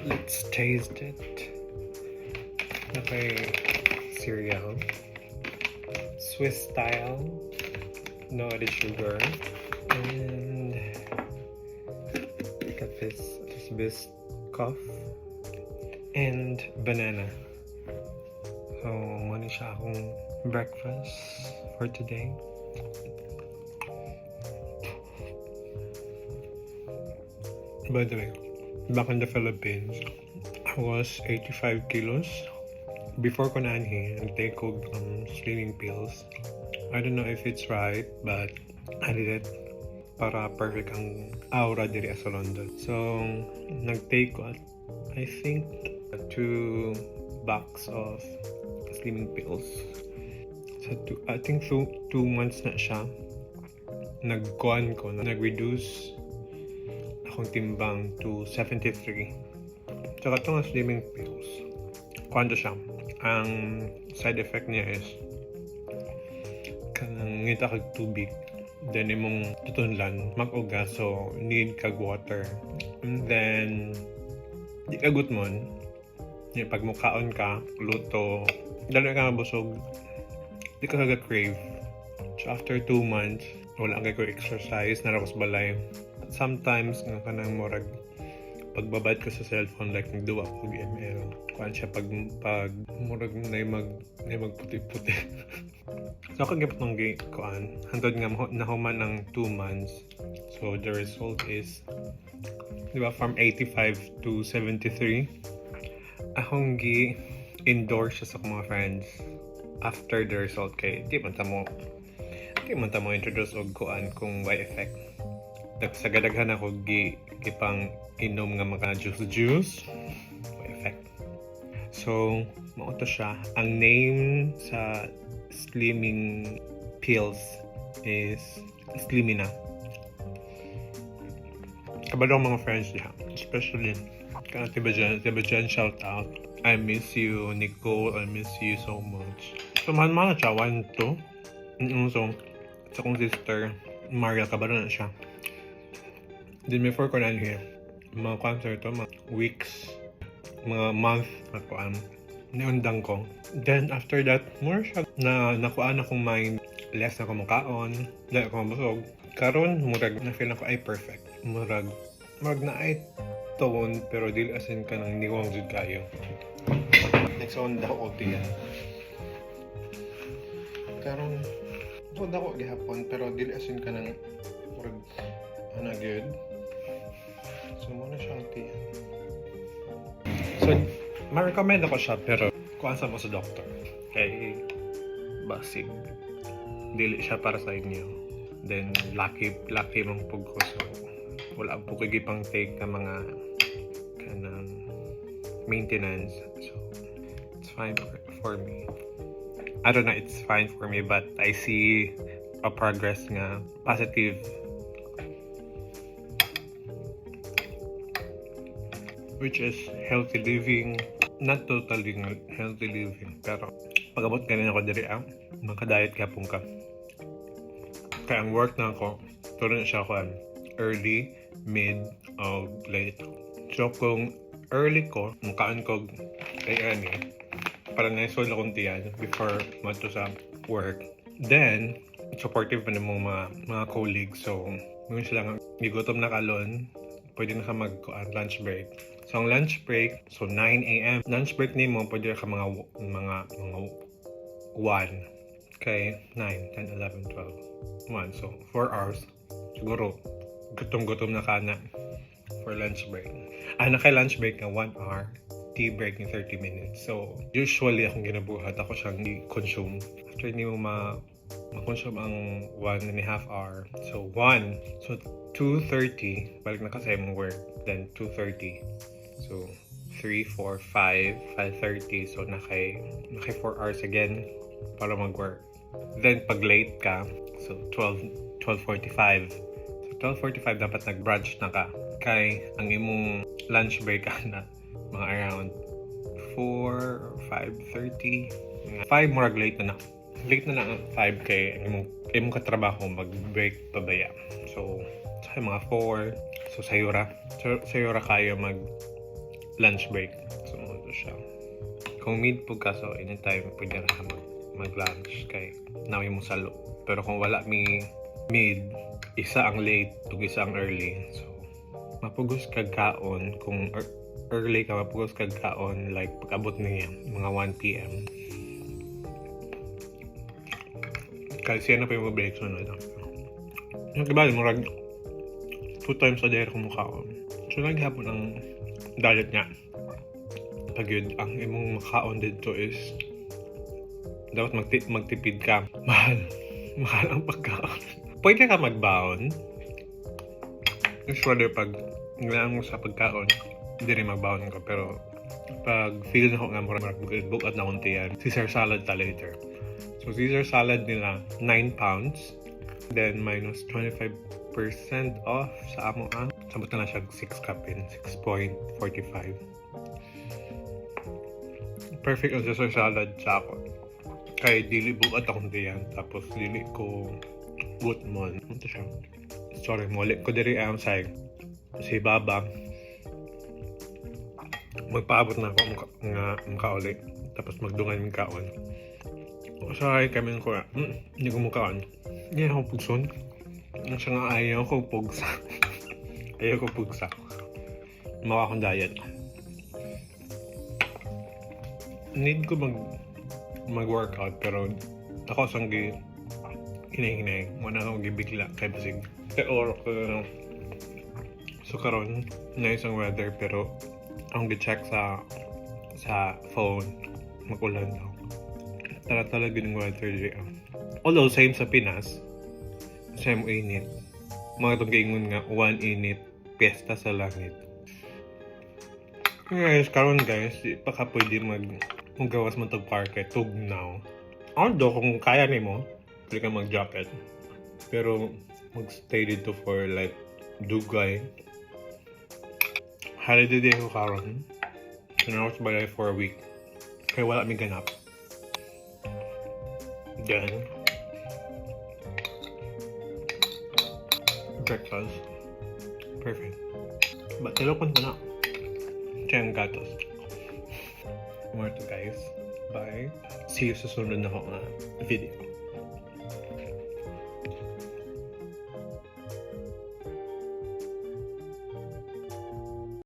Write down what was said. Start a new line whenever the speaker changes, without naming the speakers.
Let's taste it. Okay, cereal. Swiss style. No added sugar. And look at this biscuit and banana. So, muna siya akong breakfast for today. By the way, back in the Philippines, I was 85 kilos. Before ko naanhi, nag-take ko slimming pills. I don't know if it's right, but I did it para perfect ang aura diri sa London. So, nag-take ko, I think, 2 box of slimming pills. So, I think 2 months na siya. Nag-reduce akong timbang to 73. Tsaka itong slimming pills, kwento siya. Ang side effect niya is kanang ngita kag tubig, then imong tutunlan mag-uga, so need kag water, and then di ka gutmon. Pag mukaon ka, luto, dali ka mabusog, di ka crave. So after 2 months, wala kay ko exercise, narakos balay. Sometimes nga kanang murag pagbabad ko sa cellphone, like nagduwa ko ml, kuan siya pag murag na magputi-puti. So ako gipot ng kuan hangtod nga nahuman ng 2 months. So the result is, di ba, from 85 to 73. Akong gi-endorse siya sa mga friends after the result, kay di man ta mo introduce og kuan kung by effect. Sa gadaghan ako gipang inom nga mga juice by effect. So mao to siya. Ang name sa slimming pills is Slimina. Kabalo ang mga friends niya, especially kana tiba dyan, shout out. I miss you, Nicole. I miss you so much. So man siya 1-2. So sa kong sister Maria, kabalo na siya. Then before ko na here, mga concert to, mga weeks, mga month, niundang ko. Then after that, more siya na nakuha akong mind, less na ako makaon, dahil ako mabusog. Karon murag na feel ako ay perfect. Murag na ay tone, pero dili asin ka ng niwang jud kayo. Next on daw og tiyan. Karon so dako gihapon, pero dili asin ka ng murag ana good. So muna siyang tiyan. So ma-recommend ako siya, pero kuan sa mo sa doctor, kay basig dili siya para sa inyo. Then lucky mong pugko, so wala po kay pang take ka mga kanang maintenance. So it's fine for me. I don't know, it's fine for me, but I see a progress nga positive, which is healthy living. Not totally healthy living, pero pag-abot ganun ako diri maka-diet kapong ka. Kaya ang work na ako, tuloy na siya ako early, mid, o late. So kung early ko, mukaan ko kay ani, para na-solve akong tiyan before mato sa work. Then, supportive pa ng mga colleagues. So, ngayon sila nga, gigutom na kalon, pwede na ka lunch break. So, ang lunch break, so 9 a.m. Lunch break ni mo, pwede ka mga 1. Okay, 9, 10, 11, 12, 1. So, 4 hours. Siguro, gutom na ka na for lunch break. Naka-lunch break na 1 hour. Tea break ng 30 minutes. So, usually akong ginabuhat, ako siyang i-consume. After ni mo ma-consume ang 1.5 hour. So, 1. So, 2:30, balik na kasi mong work. Then, 2:30. So, 3, 4, 5, 5:30. So, nakay 4 hours again para mag-work. Then, pag late ka, so 12:45. So, 12:45 dapat nag-brunch na ka. Kay, ang imong lunch break na mga around 4 or 5:30. 5 murag late na. Late na ang 5 kay imong katrabaho mag-break pabaya. So, sa mga 4, so sayura kayo lunch break. So, ito siya. Kung mid po ka, so anytime pwede na mag-lunch kay namin mo salo. Pero kung wala mi mid, isa ang late, tug isa ang early. So, mapugos kag kaon. Kung early ka, mapugos kag kaon like pag-abot niya, mga 1 p.m. Kasi siya na pa yung break sunod. Yung iba, murag 2 times a day kung mukhaon. So, naghapon ang diet niya. Pag yun, ang imong makaon dito is dapat magtipid ka. Mahal ang pagkaon. Pwede ka magbaon. Usually pag nilaan mo sa pagkaon, hindi rin magbaon ka. Pero pag feel na ko nga bukat na kunti yan, Caesar salad ta later. So Caesar salad nila 9 pounds. Then minus 25% off sa amo ang. Sabot na siya 6 kapin, 6.45. Perfect ang Caesar salad sa ako. Kay dili bukat akong diyan. Tapos dili ko good mon. Ito siya. Sorry, muli ko diri ang say. Si Baba. Magpaabot na ako nga makauli. Tapos magdungan yung kaon. Sorry kami ko hindi ko mukhaan. Hindi ako pugson. Ang siya nga ayaw ko pugsa. Ayaw ko pugsa. Mawa akong diet. Need ko mag-workout pero ako sang hinay-hinay. Muna akong gibigla kay basig. Or ko so karon na isang weather pero ang gi-check sa phone magulan daw. Tala yung weather dito. Although same sa Pinas, same init. Mga itong gaingon nga 1 init, piyesta sa langit. Guys, karon guys, di pa ka pwede magawas mo itong parke, tugnaw. Although kung kaya nimo, pwede ka mag-jacket. Pero mag-stay dito for like dugay. Holiday day ko karon. And I was balay for a week. Kaya wala may ganap. Then breakfast. Perfect. But tilokon ko na. Chang gatos. More to guys. Bye. See you sa sunod na video.